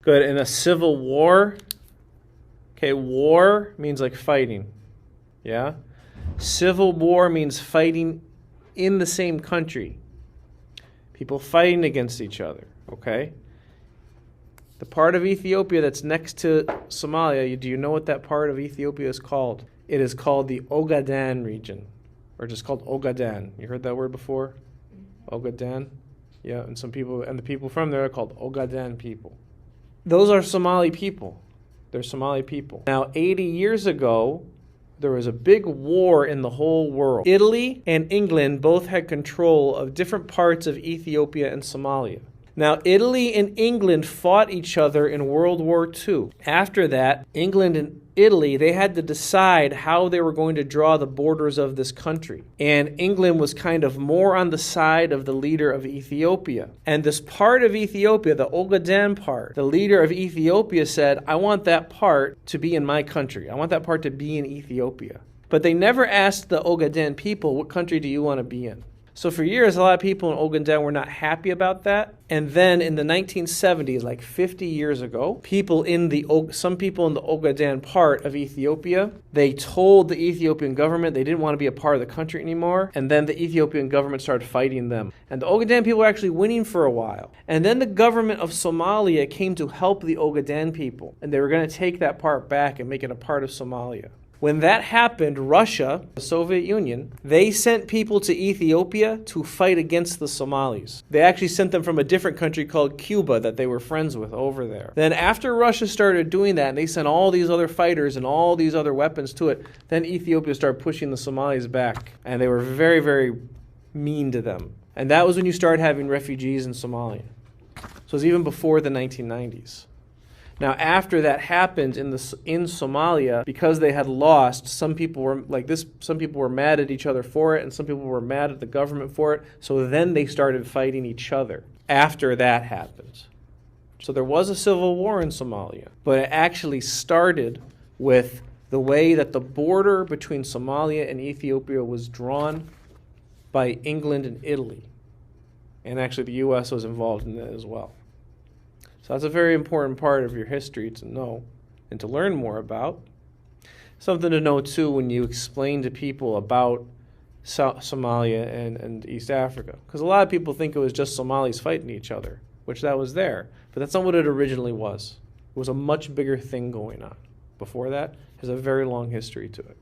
Good. In a civil war, okay, war means like fighting. Yeah? Civil war means fighting in the same country. People fighting against each other, okay? The part of Ethiopia that's next to Somalia, do you know what that part of Ethiopia is called? It is called the Ogaden region, or just called Ogaden. You heard that word before? Ogaden? Yeah, and the people from there are called Ogaden people. Those are Somali people. They're Somali people. Now, 80 years ago, there was a big war in the whole world. Italy and England both had control of different parts of Ethiopia and Somalia. Now, Italy and England fought each other in World War II. After that, England and Italy, they had to decide how they were going to draw the borders of this country. And England was kind of more on the side of the leader of Ethiopia. And this part of Ethiopia, the Ogaden part, the leader of Ethiopia said, I want that part to be in my country. I want that part to be in Ethiopia. But they never asked the Ogaden people, what country do you want to be in? So for years, a lot of people in Ogaden were not happy about that. And then in the 1970s, like 50 years ago, some people in the Ogaden part of Ethiopia, they told the Ethiopian government they didn't want to be a part of the country anymore. And then the Ethiopian government started fighting them. And the Ogaden people were actually winning for a while. And then the government of Somalia came to help the Ogaden people. And they were going to take that part back and make it a part of Somalia. When that happened, Russia, the Soviet Union, they sent people to Ethiopia to fight against the Somalis. They actually sent them from a different country called Cuba that they were friends with over there. Then after Russia started doing that, and they sent all these other fighters and all these other weapons to it, then Ethiopia started pushing the Somalis back. And they were very, very mean to them. And that was when you started having refugees in Somalia. So it was even before the 1990s. Now, after that happened in Somalia, because they had lost, some people were like this. Some people were mad at each other for it, and some people were mad at the government for it. So then they started fighting each other after that happened. So there was a civil war in Somalia, but it actually started with the way that the border between Somalia and Ethiopia was drawn by England and Italy, and actually the U.S. was involved in that as well. So that's a very important part of your history to know and to learn more about. Something to know, too, when you explain to people about Somalia and East Africa. Because a lot of people think it was just Somalis fighting each other, which that was there. But that's not what it originally was. It was a much bigger thing going on. Before that, it has a very long history to it.